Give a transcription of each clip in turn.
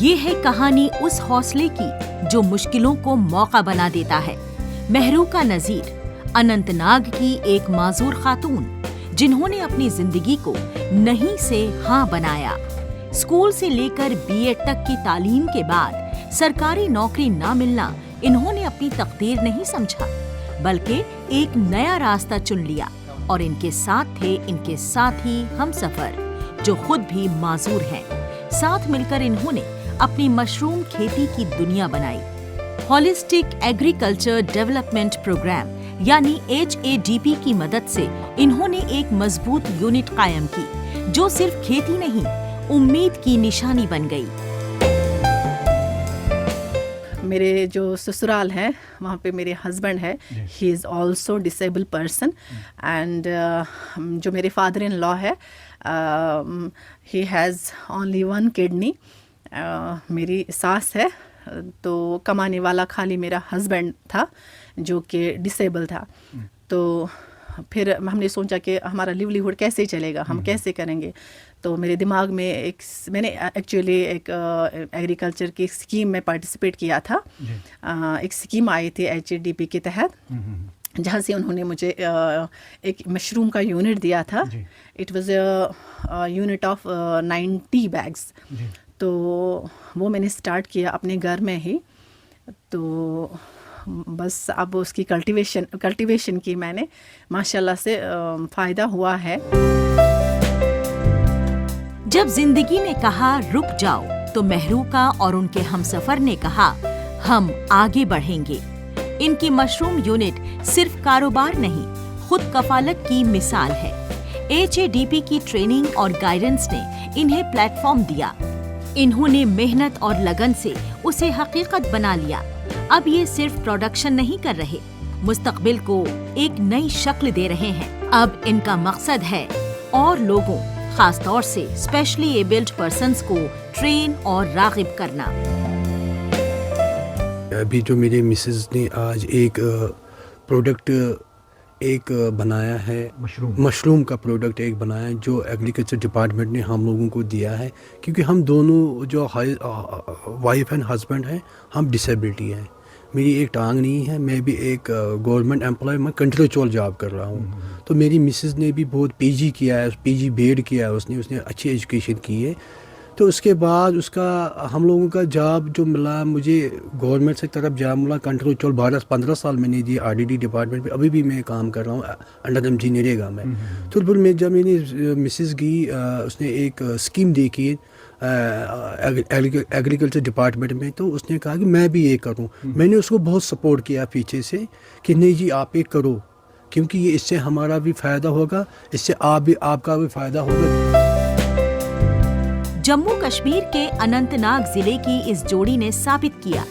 یہ ہے کہانی اس حوصلے کی جو مشکلوں کو موقع بنا دیتا ہے۔ مہروقہ نذیر اننت ناگ کی ایک معذور خاتون جنہوں نے اپنی زندگی کو نہیں سے ہاں بنایا۔ اسکول سے لے کر BA تک کی تعلیم کے بعد سرکاری نوکری نہ ملنا انہوں نے اپنی تقدیر نہیں سمجھا، بلکہ ایک نیا راستہ چن لیا، اور ان کے ساتھ تھے ان کے ساتھی ہم سفر جو خود بھی معذور ہیں۔ ساتھ مل کر انہوں نے اپنی مشروم کھیتی کی دنیا بنائی۔ ہولسٹک ایگریکلچر ڈیولپمنٹ پروگرام یعنی HADP کی مدد سے انہوں نے ایک مضبوط یونٹ قائم کی جو صرف کھیتی نہیں، امید کی نشانی بن گئی۔ میرے جو سسرال ہے وہاں پہ میرے ہسبینڈ ہے، he is also disabled person, and جو میرے فادر ان لا ہے ہی ہیز اونلی 1 کڈنی۔ میری ساس ہے تو کمانے والا خالی میرا ہسبینڈ تھا جو کہ ڈسیبل تھا۔ تو پھر ہم نے سوچا کہ ہمارا لیولیہوڈ کیسے چلے گا، ہم کیسے کریں گے۔ تو میرے دماغ میں میں نے ایکچولی ایک ایگریکلچر کی اسکیم میں پارٹیسپیٹ کیا تھا۔ ایک اسکیم آئی تھی HADP کے تحت، جہاں سے انہوں نے مجھے ایک مشروم کا یونٹ دیا تھا۔ It was a unit of 90 bags. تو وہ میں نے اسٹارٹ کیا اپنے گھر میں ہی۔ تو بس اب اس کی کلٹیویشن کی میں نے ماشاءاللہ سے فائدہ ہوا ہے۔ جب زندگی نے کہا رک جاؤ تو مہروقہ اور ان کے ہمسفر نے کہا ہم آگے بڑھیں گے۔ ان کی مشروم یونٹ صرف کاروبار نہیں، خود کفالت کی مثال ہے۔ HADP کی ٹریننگ اور گائیڈنس نے انہیں پلیٹ فارم دیا۔ انہوں نے محنت اور لگن سے اسے حقیقت بنا لیا۔ اب یہ صرف پروڈکشن نہیں کر رہے، مستقبل کو ایک نئی شکل دے رہے ہیں۔ اب ان کا مقصد ہے اور لوگوں، خاص طور سے اسپیشلی ایبلڈ پرسنز کو ٹرین اور راغب کرنا۔ ابھی جو میرے مسز نے آج ایک پروڈکٹ بنایا ہے، مشروم کا پروڈکٹ ایک بنایا ہے جو ایگریکلچر ڈپارٹمنٹ نے ہم لوگوں کو دیا ہے، کیونکہ ہم دونوں جو وائف اینڈ ہسبینڈ ہیں ہم ڈسیبلٹی ہیں۔ میری ایک ٹانگ نہیں ہے، میں بھی ایک گورنمنٹ امپلائی، میں کنٹریکچوئل جاب کر رہا ہوں۔ تو میری مسز نے بھی بہت PG کیا ہے، PG BEd کیا ہے، اس نے اچھی ایجوکیشن کی ہے۔ تو اس کے بعد اس کا ہم لوگوں کا جاب جو ملا، مجھے گورنمنٹ سے طرف جاب ملا کنٹریکچوئل 15 سال میں نے دی RDD ڈپارٹمنٹ پہ، ابھی بھی میں کام کر رہا ہوں انڈر MG نریگا میں۔ تو پھر میں جب میری مسز گئی، اس نے ایک اسکیم دیکھی ایگریکلچر ڈپارٹمنٹ میں، تو اس نے کہا کہ میں بھی یہ کروں۔ میں نے اس کو بہت سپورٹ کیا پیچھے سے کہ نہیں جی آپ یہ کرو، کیونکہ یہ اس سے ہمارا بھی فائدہ ہوگا، اس سے آپ کا بھی فائدہ ہوگا۔ جموں کشمیر کے اننت ناگ ضلع کی اس جوڑی نے ثابت کیا،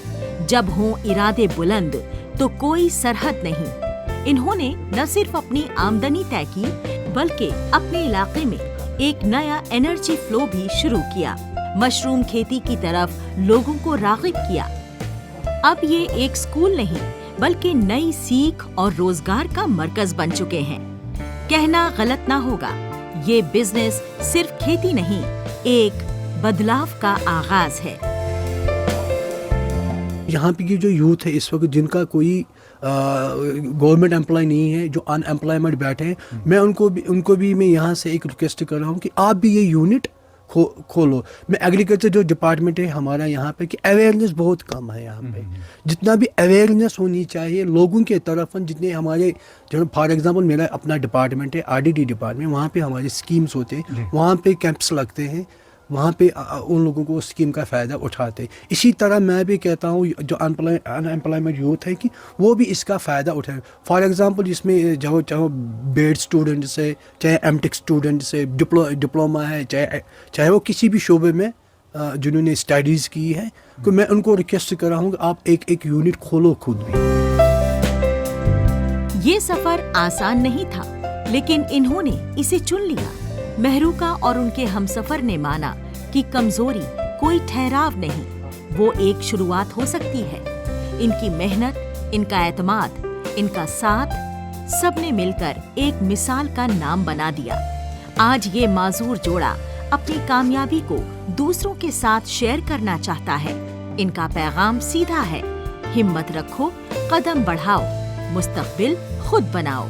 جب ہوں ارادے بلند تو کوئی سرحد نہیں۔ انہوں نے نہ صرف اپنی آمدنی طے کی، بلکہ اپنے علاقے میں ایک نیا انرجی فلو بھی شروع کیا، مشروم کھیتی کی طرف لوگوں کو راغب کیا۔ اب یہ ایک اسکول نہیں بلکہ نئی سیکھ اور روزگار کا مرکز بن چکے ہیں۔ کہنا غلط نہ ہوگا، یہ بزنس صرف کھیتی نہیں، ایک بدلاو کا آغاز ہے۔ یہاں پہ کی جو یوتھ ہے اس وقت، جن کا کوئی گورنمنٹ امپلائی نہیں ہے، جو ان امپلائمنٹ بیٹھے ہیں، میں ان کو بھی میں یہاں سے ایک ریکویسٹ کر رہا ہوں کہ آپ بھی یہ یونٹ کھولو۔ میں ایگریکلچر جو ڈپارٹمنٹ ہے ہمارا یہاں پہ، کہ اویئرنیس بہت کم ہے یہاں پہ۔ جتنا بھی اویئرنیس ہونی چاہیے لوگوں کے طرف، جتنے ہمارے جو فار ایگزامپل میرا اپنا ڈپارٹمنٹ ہے RDD ڈپارٹمنٹ، وہاں پہ ہمارے اسکیمس ہوتے ہیں، وہاں پہ کیمپس لگتے ہیں، وہاں پہ ان لوگوں کو اسکیم کا فائدہ اٹھاتے ہیں۔ اسی طرح میں بھی کہتا ہوں جو ان امپلائمنٹ یوتھ ہے کہ وہ بھی اس کا فائدہ اٹھائیں۔ فار ایگزامپل اس میں چاہے BEd اسٹوڈنٹس ہے، چاہے MTech اسٹوڈنٹس ہے، ڈپلوما ہے، چاہے وہ کسی بھی شعبے میں جنہوں نے اسٹڈیز کی ہے، تو میں ان کو ریکویسٹ کر رہا ہوں کہ آپ ایک یونٹ کھولو خود بھی۔ یہ سفر آسان نہیں تھا، لیکن انہوں نے اسے چن لیا۔ مہروقہ اور ان کے ہمسفر نے مانا کہ کمزوری کوئی ٹھہراو نہیں، وہ ایک شروعات ہو سکتی ہے۔ ان کی محنت، ان کا اعتماد، ان کا ساتھ، سب نے مل کر ایک مثال کا نام بنا دیا۔ آج یہ معذور جوڑا اپنی کامیابی کو دوسروں کے ساتھ شیئر کرنا چاہتا ہے۔ ان کا پیغام سیدھا ہے، ہمت رکھو، قدم بڑھاؤ، مستقبل خود بناؤ۔